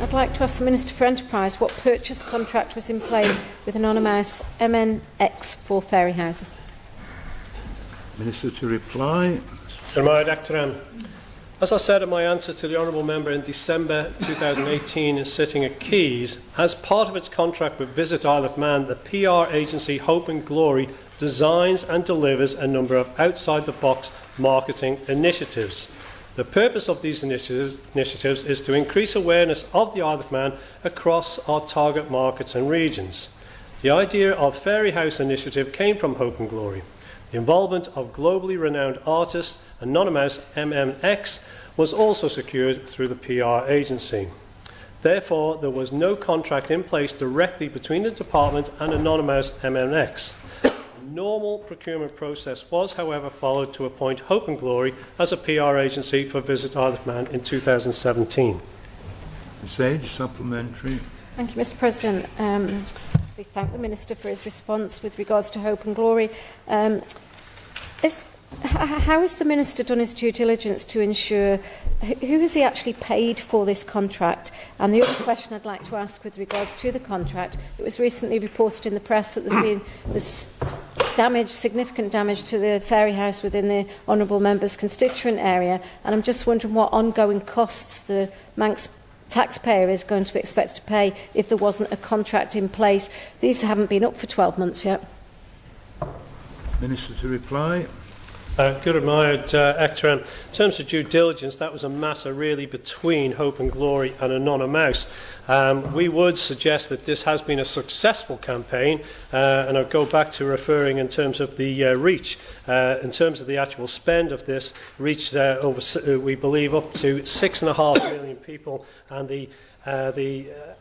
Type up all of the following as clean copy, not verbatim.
I'd like to ask the Minister for Enterprise what purchase contract was in place with Anonymouse MMX for ferry houses. Minister to reply. As I said in my answer to the Honourable Member in December 2018 in sitting at Keys, as part of its contract with Visit Isle of Man, the PR agency Hope and Glory designs and delivers a number of outside-the-box marketing initiatives. The purpose of these initiatives is to increase awareness of the Isle of Man across our target markets and regions. The idea of Ferry House initiative came from Hope and Glory. The involvement of globally renowned artist Anonymouse MMX was also secured through the PR agency. Therefore, there was no contract in place directly between the department and Anonymouse MMX. A normal procurement process was, however, followed to appoint Hope and Glory as a PR agency for Visit Isle of Man in 2017. Sage, supplementary. Thank you, Mr. President. I thank the Minister for his response with regards to Hope and Glory. How has the Minister done his due diligence to ensure who has he actually paid for this contract? And the other question I'd like to ask with regards to the contract, it was recently reported in the press that there's been this significant damage to the ferry house within the Honourable Member's constituent area, and I'm just wondering what ongoing costs the Manx taxpayer is going to be expected to pay if there wasn't a contract in place. These haven't been up for 12 months yet. Minister to reply. Good admired, Ector. In terms of due diligence, that was a matter really between Hope and Glory and Anonymouse. We would suggest that this has been a successful campaign, and I'll go back to referring in terms of the reach. In terms of the actual spend of this, reached we believe up to 6.5 million people, and the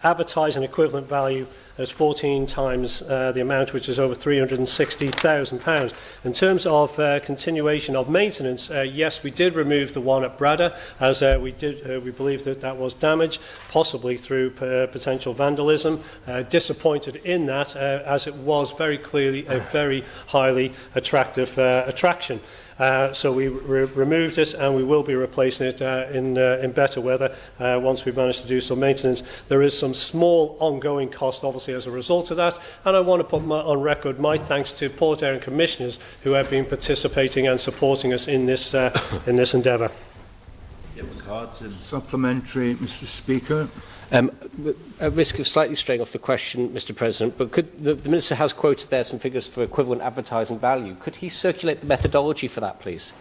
advertising equivalent value is 14 times the amount, which is over £360,000. In terms of continuation of maintenance, yes, we did remove the one at Bradda, as we believe that was damaged, possibly through potential vandalism. Disappointed in that, as it was very clearly a very highly attractive attraction. So we removed it, and we will be replacing it in better weather once we've managed to do some maintenance. There is some small ongoing cost, obviously, as a result of that, and I want to put on record my thanks to Port Éireann commissioners who have been participating and supporting us in this endeavour. It was hard to supplementary, Mr. Speaker. At risk of slightly straying off the question, Mr. President, but could the Minister has quoted there some figures for equivalent advertising value. Could he circulate the methodology for that, please?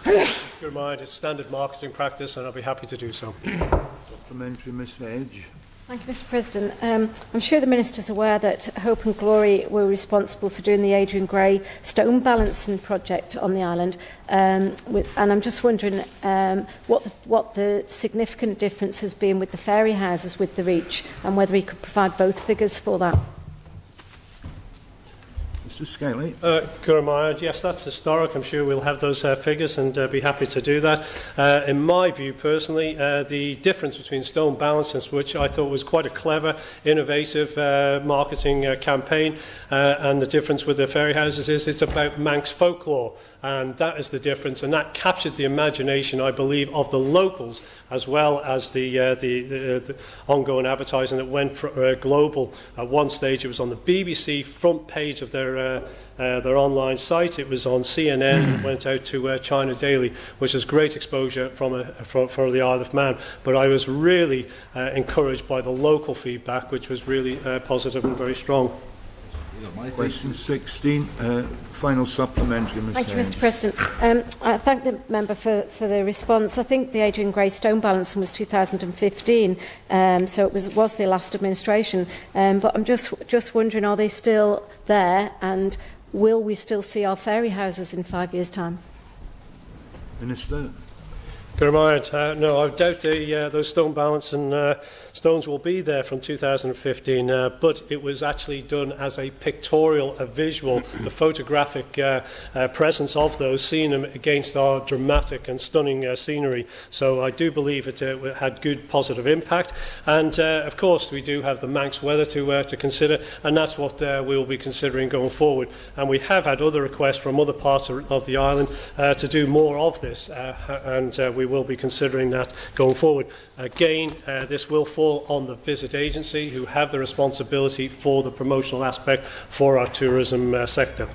Yes, it's standard marketing practice, and I'll be happy to do so. Supplementary, Ms. Edge. Thank you, Mr. President. I'm sure the Minister is aware that Hope and Glory were responsible for doing the Adrian Gray stone balancing project on the island, and I'm just wondering what the significant difference has been with the ferry houses with the reach, and whether he could provide both figures for that. Mr. Scaly. Yes, that's historic. I'm sure we'll have those figures and be happy to do that. In my view, personally, the difference between stone balancers, which I thought was quite a clever, innovative marketing campaign, and the difference with the ferry houses is it's about Manx folklore, and that is the difference, and that captured the imagination, I believe, of the locals, as well as the ongoing advertising that went global. At one stage, it was on the BBC front page of their online site. It was on CNN. It went out to China Daily, which is great exposure for the Isle of Man. But I was really encouraged by the local feedback, which was really positive and very strong. Question 16, final supplementary. Ms. Thank you, Mr. President. I thank the member for the response. I think the Adrian Gray stone balancing was 2015, so it was the last administration. But I'm just wondering, are they still there, and will we still see our ferry houses in 5 years' time? Minister. No, I doubt those stone balancing stones will be there from 2015, but it was actually done as a pictorial, a visual, the photographic presence of those, seeing them against our dramatic and stunning scenery. So I do believe it had good positive impact. And of course, we do have the Manx weather to consider, and that's what we will be considering going forward. And we have had other requests from other parts of the island to do more of this, and we will be considering that going forward. Again, this will fall on the visit agency, who have the responsibility for the promotional aspect for our tourism sector.